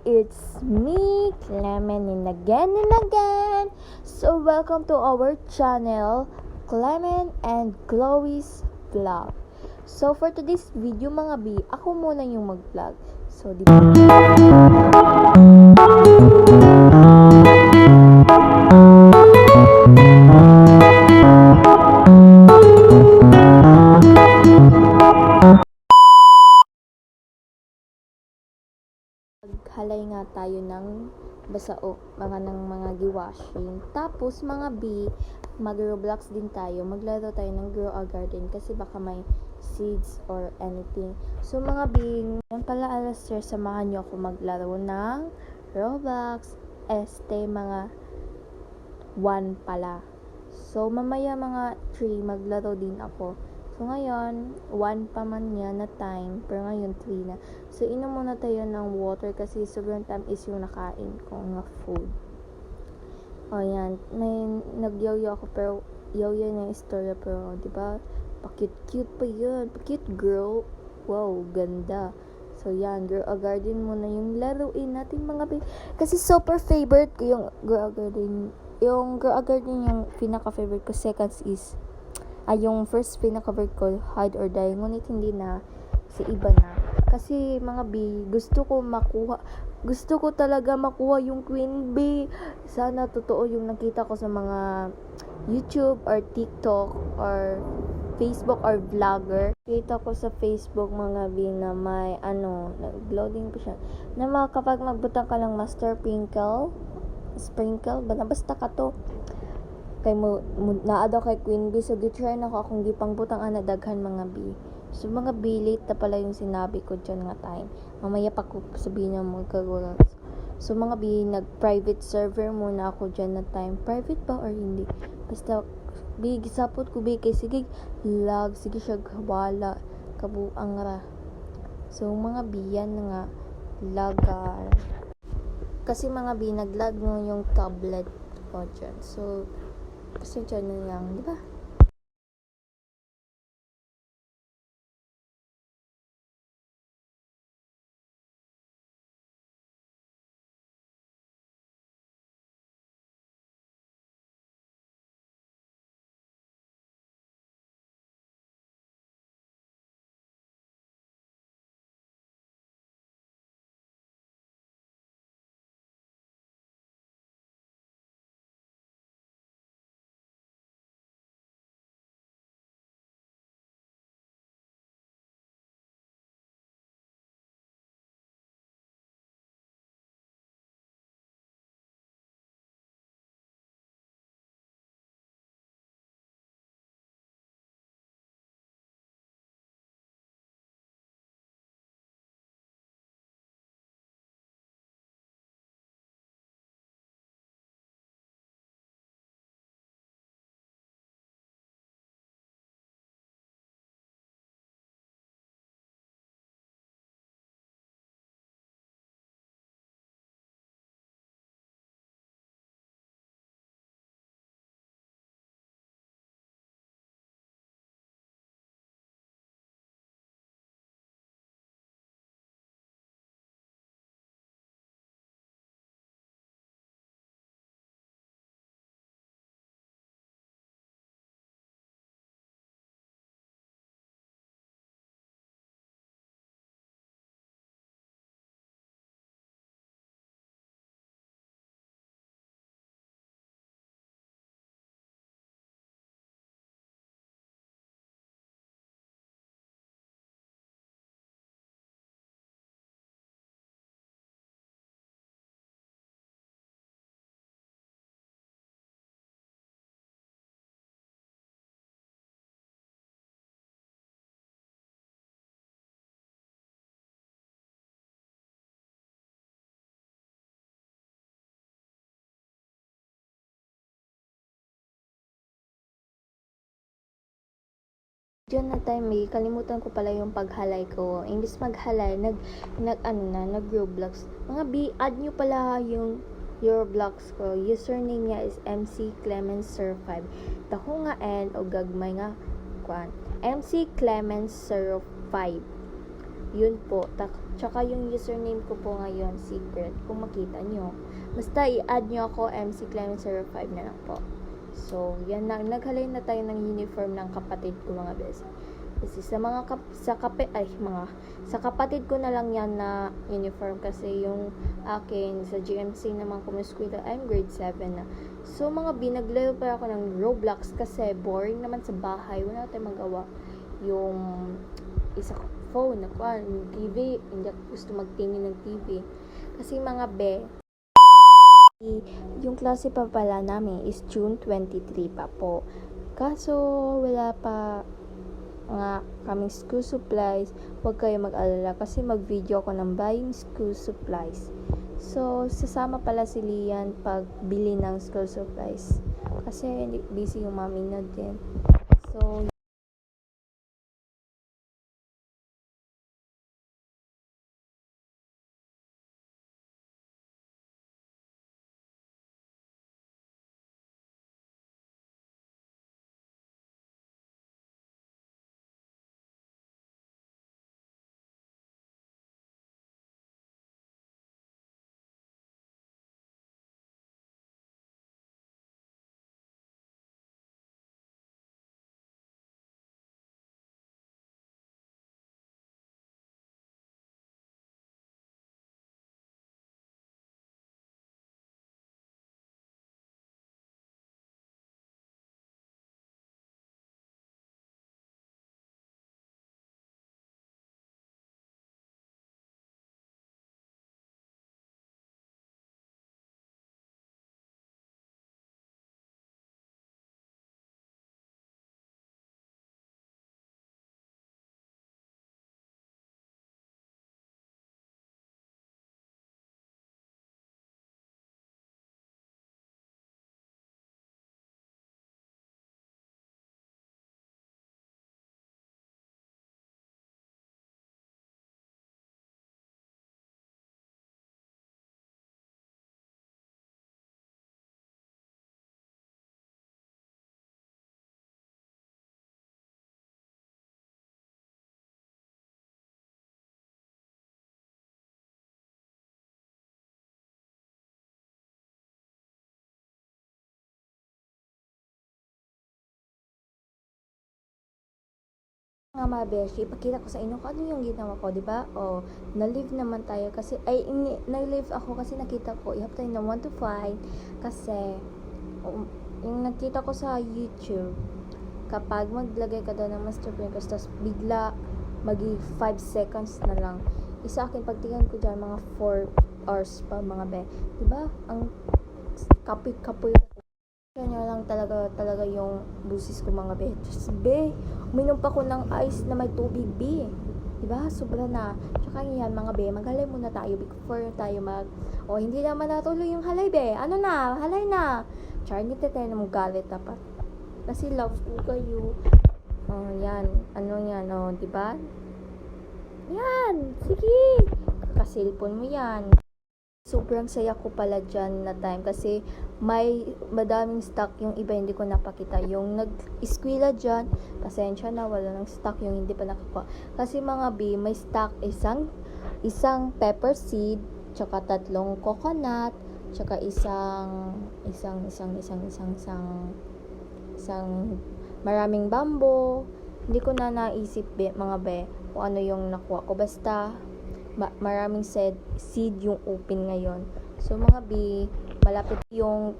it's me, Clement, and again. So, welcome to our channel, Clement and Chloe's Vlog. So, for today's video, mga B, ako muna yung mag-vlog. So, di ba? Halay nga tayo ng basao, mga giwashing. Tapos mga B, mag-roblox din tayo. Maglaro tayo ng grow a garden kasi baka may seeds or anything. So mga B, yan pala alas 3, samahan nyo ako maglaro ng Roblox. Mga 1 pala. So mamaya mga 3, maglaro din ako. So, ngayon, 1 pa man yan na time, pero ngayon 3 na. So, inom muna tayo ng water kasi sobrang tamis yung nakain ko nga food. O, yan. May nag-yoyo ako, pero yoyo na yung istorya, pero, di ba? Pa-cute pa yun. Pa-cute girl. Wow, ganda. So, yan. Grow a garden muna yung laruin natin, mga baby. Kasi super favorite ko yung grow a garden. Yung grow a garden yung pinaka-favorite ko. Seconds is yung first pinaka-favorite ko, hide or die, ngunit hindi na, si iba na. Kasi mga B, gusto ko talaga makuha yung Queen B. Sana totoo yung nakita ko sa mga YouTube or TikTok or Facebook or vlogger. Kita ko sa Facebook mga B na may nag-loading pa siya. Na kapag magbutang ka ng Master Sprinkle, basta ka to. Kay mo naado kay Queen B, so gitry na ko akong gipangbutang ana daghan mga B. So mga B, late na pala yung sinabi ko dyan nga time. Mamaya pa ko sabihin mo kagulong. So mga B, nag-private server muna ako dyan na time. Private ba or hindi? Basta B, gisapot ko B kay sige lag, sige siya wala kabuang ra. So mga B, yan nga lagar. Kasi mga B, naglag no yung tablet ko dyan. So pasensya na lang, di ba? Diyan na time kalimutan ko pala yung paghalay ko. Imbis maghalay, nag-Roblox. Mga B, add nyo pala yung your Roblox ko. Username niya is MC Clemens 5. Dako nga N o gagmay nga kwan. MC Clemens 5. Yun po. Tsaka yung username ko po ngayon, secret, kung makita nyo. Basta i-add nyo ako, MC Clement05 na lang po. So, yan na. Naghalay na tayo ng uniform ng kapatid ko, mga bes. Kasi sa kapatid ko na lang yan na uniform kasi yung akin sa GMC naman kumuskwila, I'm grade 7 na. So, mga binaglaro pa ako ng Roblox kasi boring naman sa bahay. Wala tayong magawa. Yung isa phone, yung TV, hindi ako gusto magtingin ng TV. Kasi mga yung klase pa pala namin is June 23 pa po. Kaso, wala pa nga kaming school supplies. Huwag kayo mag-alala kasi mag-video ako ng buying school supplies. So, sasama pala si Lian pag bili ng school supplies. Kasi busy yung mami na din. So, nga mga beshi, ipakita ko sa inyo kung ano yung ginawa ko, di ba? O, na-live naman tayo kasi, na-live ako kasi nakita ko, ihap tayo ng 1 to 5 kasi, yung nakita ko sa YouTube, kapag maglagay ka daw ng master pimples, tapos bigla, magi 5 seconds na lang. Isa akin, pagtingin ko dyan, mga 4 hours pa, mga be. Di ba? Ang kapoy-kapoy kanya lang talaga yung busis ko, mga be. Just be, uminom pa ko ng ice na may tubig, be. Diba? Sobra na. Tsaka yan, mga be, maghalay muna tayo before tayo hindi naman natuloy yung halay, be. Ano na? Halay na. Char, hindi tayo na magalit dapat. Kasi love ko kayo. Oh, yan. Ano yan, oh, diba? Yan. Sige. Kakasilpon mo yan. Sobrang saya ko pala dyan na time kasi may madaming stock yung iba hindi ko napakita. Yung nag-eskwela dyan, pasensya na, wala ng stock yung hindi pa nakakuha. Kasi mga B, may stock isang pepper seed, tsaka 3 coconut, tsaka isang maraming bamboo. Hindi ko na naisip, mga be, kung ano yung nakuha ko. Basta, maraming seed yung open ngayon. So, mga B, malapit yung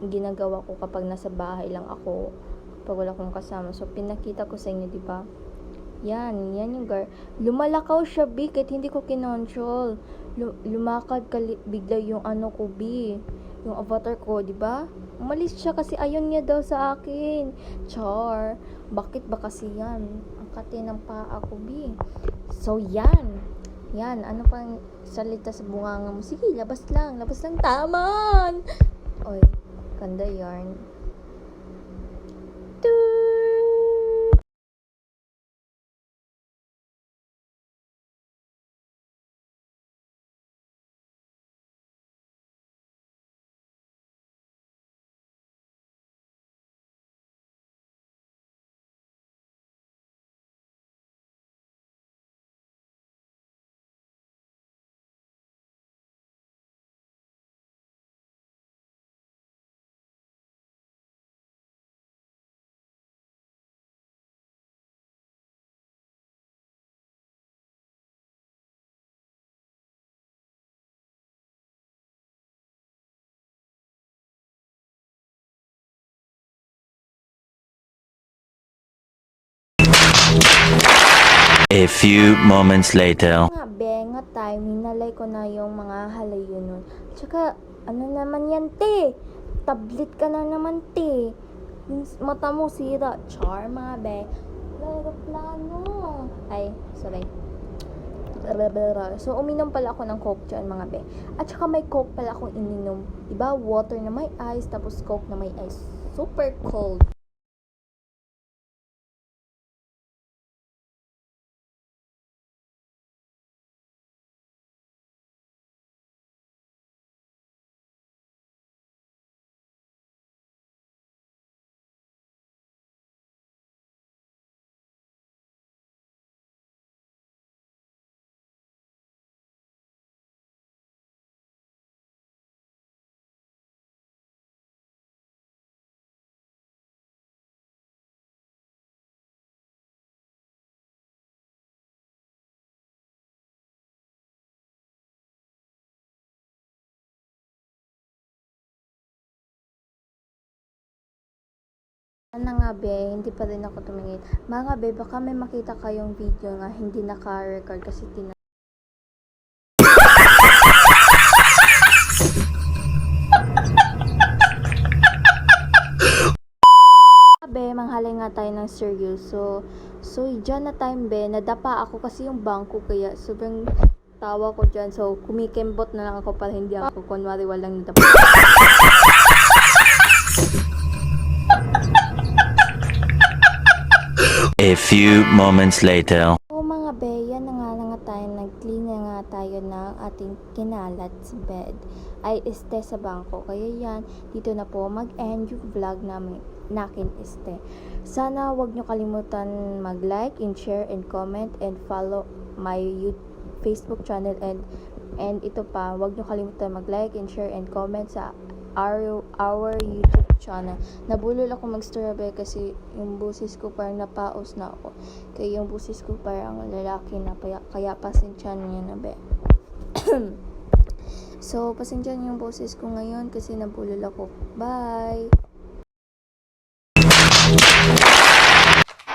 ginagawa ko kapag nasa bahay lang ako, pag wala akong kasama. So, pinakita ko sa inyo, di ba? Yan yung lumalakaw siya, B, kahit hindi ko kinontrol. Lumakad bigla yung ano ko, B, yung avatar ko, di ba? Umalis siya kasi ayun niya daw sa akin. Char, bakit ba kasi yan? Ang kati ng paa ko, B. So, yan, ano pang salita sa bunganga mo? Sige, labas lang, taman! Oy, ganda yarn. A few moments later. Nga, be, nga time, hinalay ko na yung mga halayo nun. Tsaka, ano naman yan, te? Tablet ka na naman, te. Yung mata mo sira. Char, mga be. Aeroplano. Ay, sorry. So, uminom pala ako ng Coke dyan, mga be. At saka may Coke pala akong ininom. Diba? Water na may ice, tapos Coke na may ice. Super cold. Ano nga be, hindi pa rin ako tumingin. Mga be, baka may makita kayong video nga hindi naka-record kasi be, manghalay nga tayo ng seryoso. So, dyan na time be, nadapa ako kasi yung bangko kaya sobrang tawa ko dyan. So, kumikembot na lang ako para hindi ako kunwari walang nadapa. A few moments later. So, mga be, yan na nga tayo, nag-clean na nga tayo ng ating kinalat sa bed. Ay, sa bangko. Kaya yan, dito na po mag-end yung vlog nakin. Sana wag nyo kalimutan mag-like and share and comment and follow my Facebook channel and ito pa, wag nyo kalimutan mag-like and share and comment sa our YouTube channel. Nabulol ako mag-story kasi yung busis ko parang napaos na ako. Kaya yung busis ko parang lalaki na kaya pasensya niyo na be. So, pasensya niyo yung busis ko ngayon kasi nabulol ako. Bye!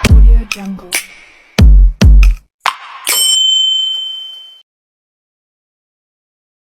Audio Jungle.